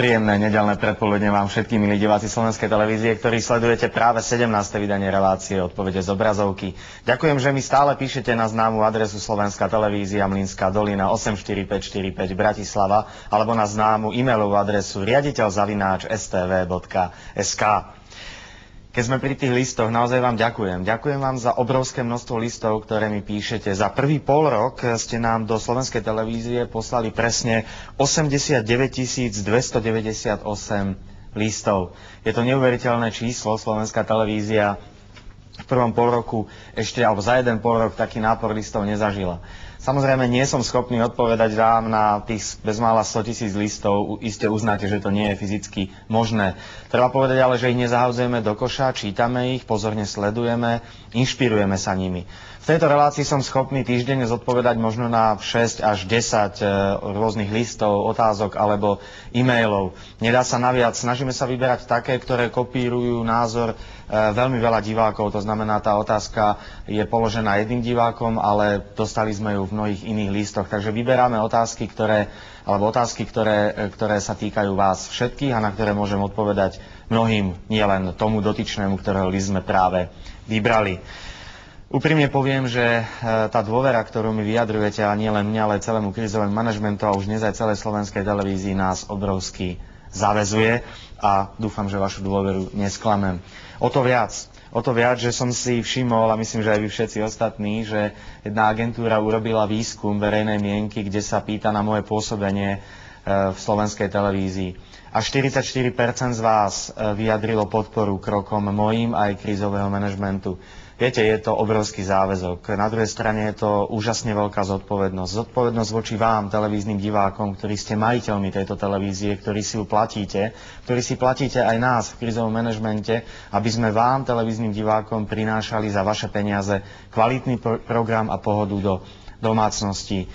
Príjemné nedeľné predpoludne vám všetky, milí diváci Slovenskej televízie, ktorí sledujete práve 17. vydanie relácie Odpovede z obrazovky. Ďakujem, že mi stále píšete na známu adresu Slovenská televízia, Mlynská dolina 84545 Bratislava alebo na známu e-mailovú adresu riaditeľ@stv.sk. Keď sme pri tých listoch, naozaj vám ďakujem. Ďakujem vám za obrovské množstvo listov, ktoré mi píšete. Za prvý polrok ste nám do Slovenskej televízie poslali presne 89 298 listov. Je to neuveriteľné číslo. Slovenská televízia v prvom polroku ešte, alebo za jeden polrok taký nápor listov nezažila. Samozrejme, nie som schopný odpovedať vám na tých bezmála 100 000 listov. Iste uznáte, že to nie je fyzicky možné. Treba povedať ale, že ich nezahadzujeme do koša, čítame ich, pozorne sledujeme, inšpirujeme sa nimi. V tejto relácii som schopný týždenne zodpovedať možno na 6 až 10 rôznych listov, otázok alebo e-mailov. Nedá sa naviac. Snažíme sa vyberať také, ktoré kopírujú názor veľmi veľa divákov. To znamená, tá otázka je položená jedným divákom, ale dostali sme ju v mnohých iných listoch. Takže vyberáme otázky, ktoré sa týkajú vás všetkých a na ktoré môžem odpovedať mnohým, nielen tomu dotyčnému, ktorého list sme práve vybrali. Úprimne poviem, že tá dôvera, ktorú mi vyjadrujete, a nie len mňa, ale celému krízovému manažmentu a už dnes aj celej Slovenskej televízii, nás obrovsky zaväzuje a dúfam, že vašu dôveru nesklamem. O to viac, že som si všimol, a myslím, že aj vy všetci ostatní, že jedna agentúra urobila výskum verejnej mienky, kde sa pýta na moje pôsobenie v Slovenskej televízii. A 44% z vás vyjadrilo podporu krokom mojím aj krízového manažmentu. Viete, je to obrovský záväzok. Na druhej strane je to úžasne veľká zodpovednosť. Zodpovednosť voči vám, televíznym divákom, ktorí ste majiteľmi tejto televízie, ktorí si ju platíte, ktorí si platíte aj nás v krízovom manažmente, aby sme vám, televíznym divákom, prinášali za vaše peniaze kvalitný program a pohodu do domácností.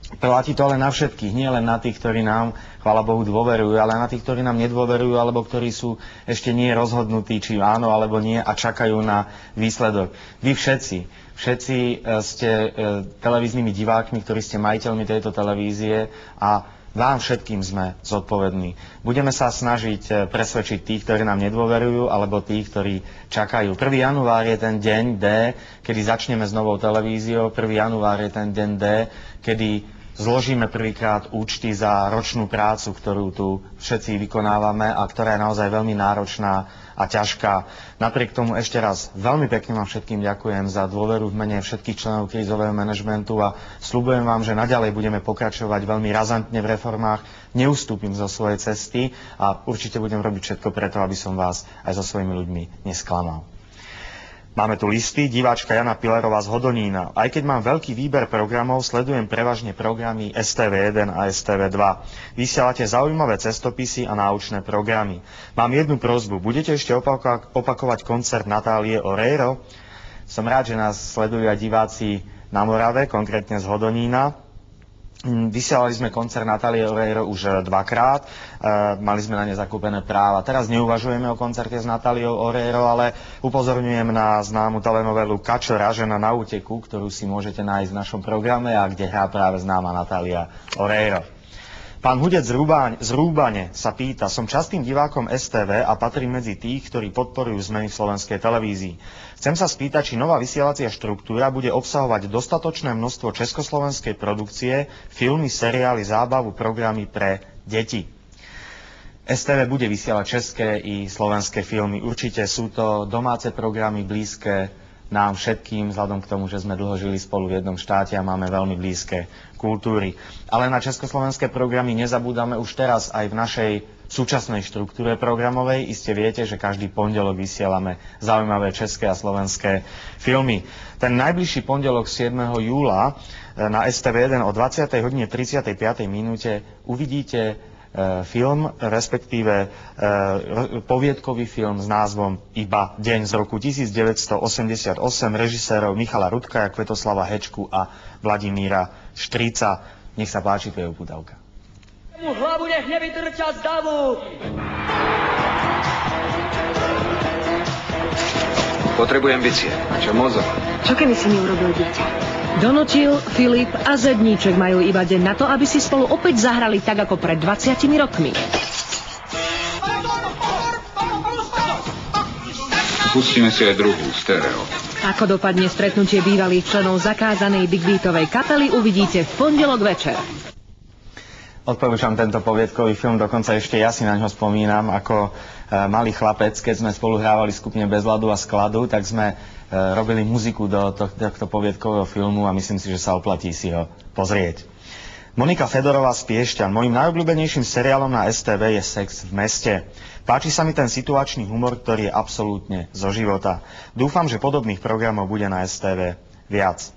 Platí to ale na všetkých, nie len na tých, ktorí nám, chvála Bohu, dôverujú, ale na tých, ktorí nám nedôverujú, alebo ktorí sú ešte nie rozhodnutí, či áno alebo nie a čakajú na výsledok. Vy všetci ste televíznymi divákmi, ktorí ste majiteľmi tejto televízie a vám všetkým sme zodpovední. Budeme sa snažiť presvedčiť tých, ktorí nám nedôverujú, alebo tých, ktorí čakajú. 1. január je ten deň D, kedy začneme s novou televíziou. 1. január je ten deň D, kedy zložíme prvýkrát účty za ročnú prácu, ktorú tu všetci vykonávame a ktorá je naozaj veľmi náročná a ťažká. Napriek tomu ešte raz veľmi pekne vám všetkým ďakujem za dôveru v mene všetkých členov krízového manažmentu a sľubujem vám, že naďalej budeme pokračovať veľmi razantne v reformách, neustúpim zo svojej cesty a určite budem robiť všetko preto, aby som vás aj so svojimi ľuďmi nesklamal. Máme tu listy. Diváčka Jana Pilerová z Hodonína. Aj keď mám veľký výber programov, sledujem prevažne programy STV1 a STV2. Vysielate zaujímavé cestopisy a náučné programy. Mám jednu prosbu. Budete ešte opakovať koncert Natálie Oreiro? Som rád, že nás sledujú aj diváci na Morave, konkrétne z Hodonína. Vysielali sme koncert Natálie Oreiro už dvakrát, mali sme na ne zakúpené práva. Teraz neuvažujeme o koncerte s Natáliou Oreiro, ale upozorňujem na známu telenovelu Kačora, žena na úteku, ktorú si môžete nájsť v našom programe a kde hrá práve známa Natália Oreiro. Pán Hudec z Rúbane sa pýta, som častým divákom STV a patrím medzi tých, ktorí podporujú zmeny v slovenskej televízii. Chcem sa spýtať, či nová vysielacia štruktúra bude obsahovať dostatočné množstvo československej produkcie, filmy, seriály, zábavu, programy pre deti. STV bude vysielať české i slovenské filmy. Určite sú to domáce programy blízke nám všetkým, vzhľadom k tomu, že sme dlho žili spolu v jednom štáte a máme veľmi blízke kultúry. Ale na československé programy nezabúdame už teraz aj v našej súčasnej štruktúre programovej. Iste viete, že každý pondelok vysielame zaujímavé české a slovenské filmy. Ten najbližší pondelok 7. júla na STV1 o 20:35 uvidíte film, respektíve poviedkový film s názvom Iba deň z roku 1988 režisérov Michala Rudkaja, Kvetoslava Hečku a Vladimíra Štríca. Nech sa páči, to je upútavka. Hlavu nech nevytrča z davu! Potrebujem bicie. Čo mozog? Čo keby si mi urobil dieťa? Donutil, Filip a Zedníček majú iba deň na to, aby si spolu opäť zahrali tak ako pred 20 rokmi. Pustíme si aj druhú, stereo. Ako dopadne stretnutie bývalých členov zakázanej Big Beatovej kapely, uvidíte v pondelok večer. Odporúčam tento poviedkový film, dokonca ešte ja si na ňo spomínam, ako malý chlapec, keď sme spolu hrávali skupine Bez ľadu a skladu, tak sme robili muziku do tohto poviedkového filmu a myslím si, že sa oplatí si ho pozrieť. Monika Fedorová z Piešťan. Mojím najobľúbenejším seriálom na STV je Sex v meste. Páči sa mi ten situačný humor, ktorý je absolútne zo života. Dúfam, že podobných programov bude na STV viac.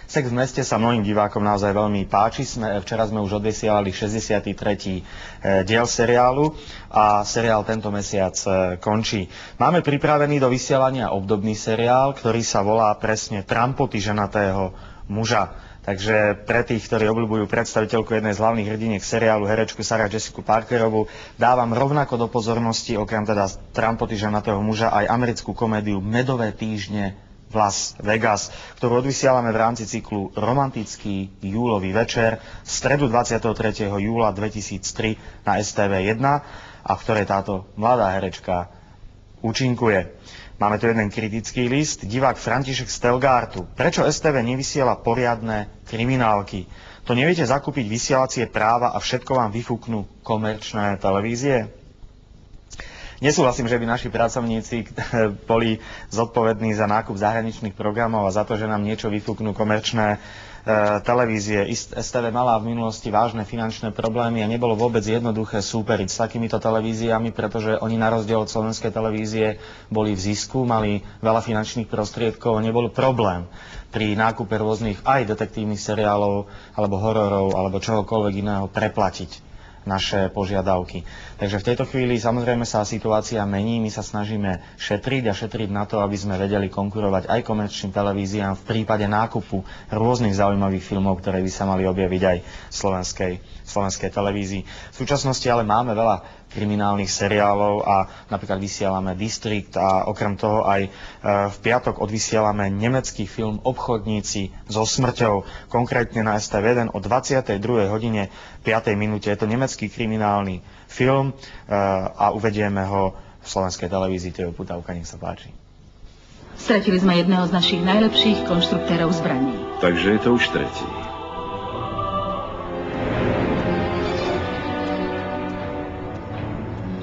Sex v meste sa mnohým divákom naozaj veľmi páči. Včera sme už odvysielali 63. diel seriálu a seriál tento mesiac končí. Máme pripravený do vysielania obdobný seriál, ktorý sa volá presne Trampoty ženatého muža. Takže pre tých, ktorí obľúbujú predstaviteľku jednej z hlavných hrdiniek seriálu, herečku Sarah Jessica Parkerovú, dávam rovnako do pozornosti, okrem teda Trampoty ženatého muža, aj americkú komédiu Medové týždne v Las Vegas, ktorú odvysielame v rámci cyklu Romantický júlový večer v stredu 23. júla 2003 na STV1 a v ktorej táto mladá herečka účinkuje. Máme tu jeden kritický list. Divák František z Telgártu. Prečo STV nevysiela poriadne kriminálky? To neviete zakúpiť vysielacie práva a všetko vám vyfúknú komerčné televízie? Nesúhlasím, že by naši pracovníci boli zodpovední za nákup zahraničných programov a za to, že nám niečo vyfúknú komerčné televízie. STV mala v minulosti vážne finančné problémy a nebolo vôbec jednoduché súperiť s takýmito televíziami, pretože oni na rozdiel od slovenskej televízie boli v zisku, mali veľa finančných prostriedkov a nebol problém pri nákupe rôznych aj detektívnych seriálov alebo hororov alebo čohokoľvek iného preplatiť naše požiadavky. Takže v tejto chvíli samozrejme sa situácia mení, my sa snažíme šetriť na to, aby sme vedeli konkurovať aj komerčným televíziám v prípade nákupu rôznych zaujímavých filmov, ktoré by sa mali objaviť aj v slovenskej televízii. V súčasnosti ale máme veľa kriminálnych seriálov a napríklad vysielame Distrikt a okrem toho aj v piatok odvysielame nemecký film Obchodníci so smrťou, konkrétne na STV1 o 22. hodine 5. minúte. Je to nemecký kriminálny film a uvedieme ho v slovenskej televízii. Teo Putavka, nech sa páči. Stratili sme jedného z našich najlepších konštruktérov zbraní. Takže je to už tretí.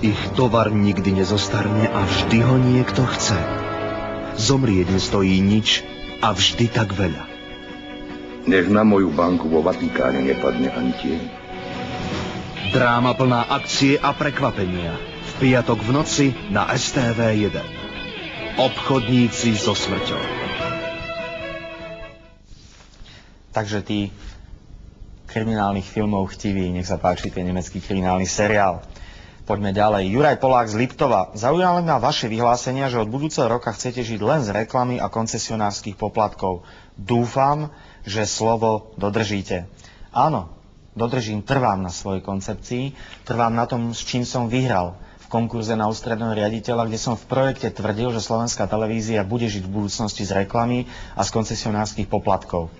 Ich tovar nikdy nezostarne a vždy ho niekto chce. Zomrieť nestojí nič a vždy tak veľa. Nech na moju banku vo Vatikáne nepadne ani tieň. Dráma plná akcie a prekvapenia. V piatok v noci na STV1. Obchodníci so smrťou. Takže tí kriminálnych filmov chtiví, nech sa páči ten nemecký kriminálny seriál. Poďme ďalej. Juraj Polák z Liptova. Zaujímavé ma vaše vyhlásenia, že od budúceho roka chcete žiť len z reklamy a koncesionárskych poplatkov. Dúfam, že slovo dodržíte. Áno, dodržím, trvám na svojej koncepcii, trvám na tom, s čím som vyhral v konkurze na ústredného riaditeľa, kde som v projekte tvrdil, že slovenská televízia bude žiť v budúcnosti z reklamy a z koncesionárskych poplatkov.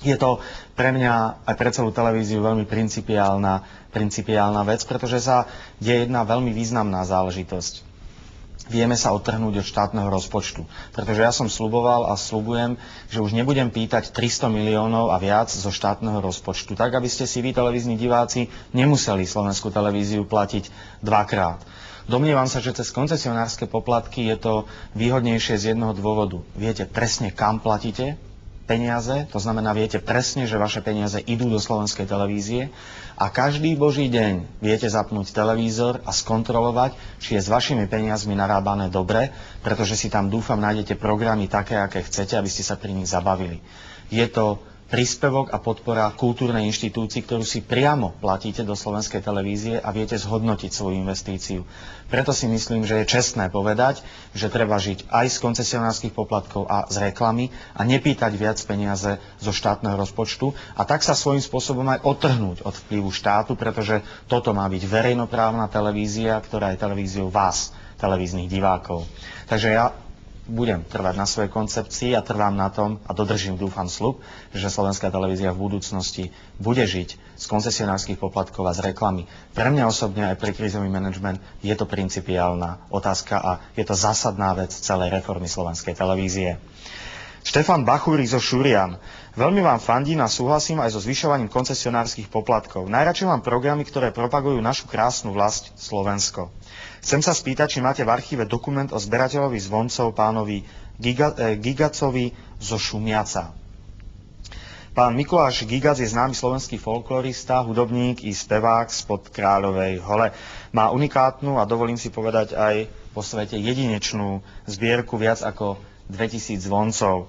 Je to pre mňa aj pre celú televíziu veľmi principiálna vec, pretože sa deje jedna veľmi významná záležitosť. Vieme sa odtrhnúť od štátneho rozpočtu, pretože ja som sľuboval a sľubujem, že už nebudem pýtať 300 miliónov a viac zo štátneho rozpočtu, tak aby ste si vy, televízni diváci, nemuseli slovenskú televíziu platiť dvakrát. Domnievam sa, že cez koncesionárske poplatky je to výhodnejšie z jedného dôvodu. Viete presne, kam platíte peniaze, to znamená, viete presne, že vaše peniaze idú do slovenskej televízie a každý boží deň viete zapnúť televízor a skontrolovať, či je s vašimi peniazmi narábané dobre, pretože si tam, dúfam, nájdete programy také, aké chcete, aby ste sa pri nich zabavili. Je to príspevok a podpora kultúrnej inštitúcii, ktorú si priamo platíte do slovenskej televízie a viete zhodnotiť svoju investíciu. Preto si myslím, že je čestné povedať, že treba žiť aj z koncesionárskych poplatkov a z reklamy a nepýtať viac peniaze zo štátneho rozpočtu a tak sa svojím spôsobom aj odtrhnúť od vplyvu štátu, pretože toto má byť verejnoprávna televízia, ktorá je televíziou vás, televíznych divákov. Takže ja budem trvať na svojej koncepcii a trvám na tom a dodržím, dúfam, sľub, že Slovenská televízia v budúcnosti bude žiť z koncesionárskych poplatkov a z reklamy. Pre mňa osobne aj pre krízový manažment je to principiálna otázka a je to zásadná vec celej reformy Slovenskej televízie. Štefan Bachúrik zo Šurian. Veľmi vám fandím a súhlasím aj so zvyšovaním koncesionárskych poplatkov. Najradšej mám programy, ktoré propagujú našu krásnu vlast Slovensko. Chcem sa spýtať, či máte v archíve dokument o zberateľovi zvoncov pánovi Gigacovi zo Šumiaca. Pán Mikuláš Gigac je známy slovenský folklorista, hudobník i spevák spod Kráľovej Hole. Má unikátnu a dovolím si povedať aj po svete jedinečnú zbierku viac ako 2000 zvoncov.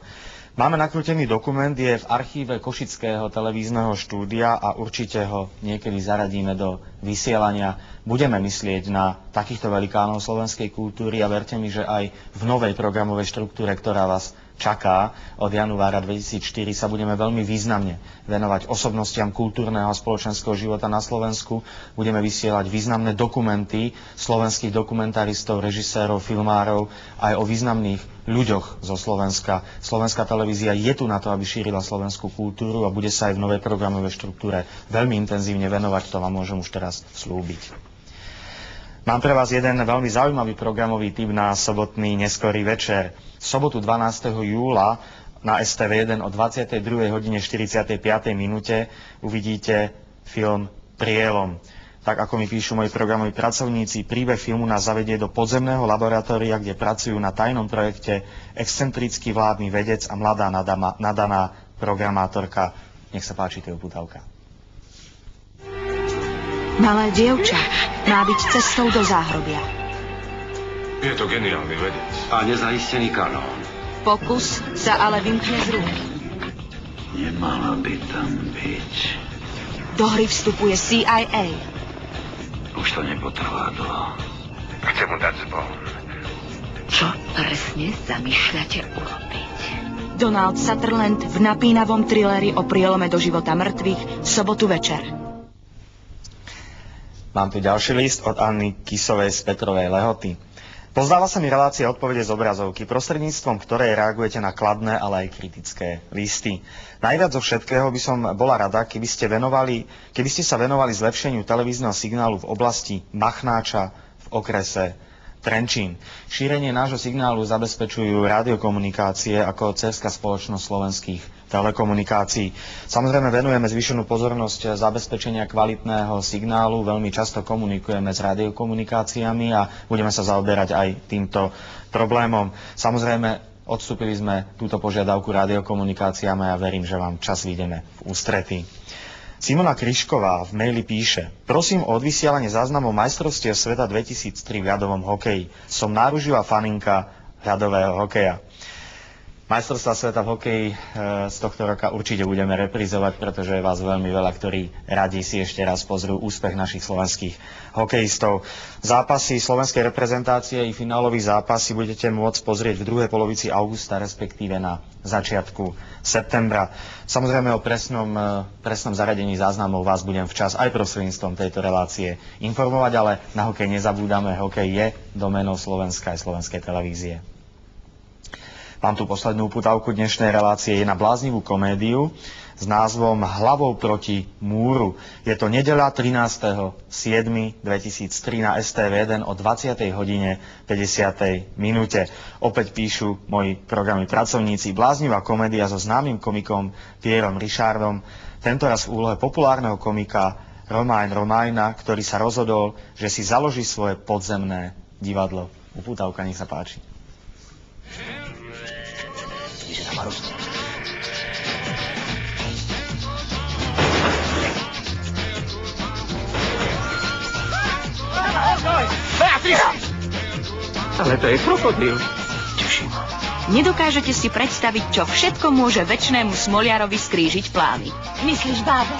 Máme nakrútený dokument, je v archíve Košického televízneho štúdia a určite ho niekedy zaradíme do vysielania. Budeme myslieť na takýchto velikánov slovenskej kultúry a verte mi, že aj v novej programovej štruktúre, ktorá vás čaká od januára 2004, sa budeme veľmi významne venovať osobnostiam kultúrneho a spoločenského života na Slovensku. Budeme vysielať významné dokumenty slovenských dokumentaristov, režisérov, filmárov aj o významných ľuďoch zo Slovenska. Slovenská televízia je tu na to, aby šírila slovenskú kultúru a bude sa aj v novej programovej štruktúre veľmi intenzívne venovať, to vám môžem už teraz slúbiť. Mám pre vás jeden veľmi zaujímavý programový tip na sobotný neskorý večer. V sobotu 12. júla na STV1 o 22:45 uvidíte film Prielom. Tak ako mi píšu moji programoví pracovníci, príbeh filmu nás zavedie do podzemného laboratória, kde pracujú na tajnom projekte excentrický vládny vedec a mladá nadaná programátorka. Nech sa páči, to je uputavka. Malé dievča má byť cestou do záhrobia. Je to geniálny vedec. A nezaistený kanón. Pokus sa ale vymkne z rúk. Nemala by tam byť. Do hry vstupuje CIA. Už to nepotrvá dlho. Chcem mu dať zvon. Čo presne zamýšľate urobiť? Donald Sutherland v napínavom thrilleri o prielome do života mŕtvych v sobotu večer. Mám tu ďalší list od Anny Kisovej z Petrovej Lehoty. Pozdáva sa mi relácia odpovede z obrazovky, prostredníctvom ktorej reagujete na kladné, ale aj kritické listy. Najviac zo všetkého by som bola rada, keby ste sa venovali zlepšeniu televízneho signálu v oblasti Machnáča v okrese Trenčín. Šírenie nášho signálu zabezpečujú rádiokomunikácie ako dcérská spoločnosť slovenských telekomunikácií. Samozrejme venujeme zvýšenú pozornosť zabezpečenia kvalitného signálu, veľmi často komunikujeme s rádiokomunikáciami a budeme sa zaoberať aj týmto problémom. Samozrejme odstúpili sme túto požiadavku rádiokomunikáciám a ja verím, že vám čas vyjdeme v ústretí. Simona Kryšková v maili píše: Prosím o odvysielanie záznamov majstrovstiev sveta 2003 v ľadovom hokeji. Som náruživá faninka ľadového hokeja. Majstrovstvá sveta v hokeji z tohto roka určite budeme reprizovať, pretože je vás veľmi veľa, ktorí radi si ešte raz pozrú úspech našich slovenských hokejistov. Zápasy slovenskej reprezentácie i finálový zápas si budete môcť pozrieť v druhej polovici augusta, respektíve na začiatku septembra. Samozrejme o presnom zaradení záznamov vás budem včas aj prostredníctvom tejto relácie informovať, ale na hokej nezabúdame, hokej je doménou Slovenska aj slovenskej televízie. Mám tu poslednú uputavku dnešnej relácie, je na bláznivú komédiu s názvom Hlavou proti múru. Je to nedeľa 13.7.2003 na STV1 o 20:50. Opäť píšu moji programy pracovníci. Bláznivá komédia so známym komikom Pierom Richardom, tentoraz v úlohe populárneho komika Romána, ktorý sa rozhodol, že si založí svoje podzemné divadlo. Uputavka, nech sa páči. Ale to je krokodil. Nedokážete si predstaviť, čo všetko môže večnému smoliarovi skrížiť plány. Myslíš, bábo?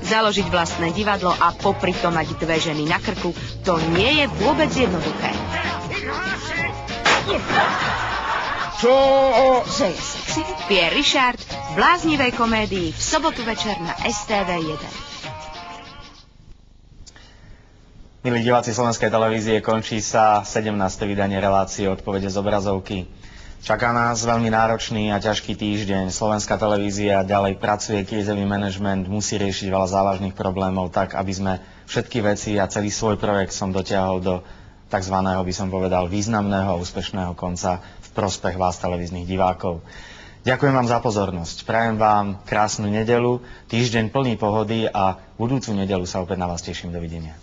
Založiť vlastné divadlo a popri tom mať dve ženy na krku, to nie je vôbec jednoduché. Že je sexy? Pierre Richard v bláznivej komédii v sobotu večer na STV1. Milí diváci Slovenskej televízie, končí sa 17. vydanie relácie Odpovede z obrazovky. Čaká nás veľmi náročný a ťažký týždeň. Slovenská televízia ďalej pracuje, krízový manažment musí riešiť veľa závažných problémov tak, aby sme všetky veci a celý svoj projekt som dotiahol do tzv. By som povedal významného a úspešného konca v prospech vás, televíznych divákov. Ďakujem vám za pozornosť. Prajem vám krásnu nedeľu, týždeň plný pohody a budúcu nedeľu sa opäť na vás teším. Dovidenia.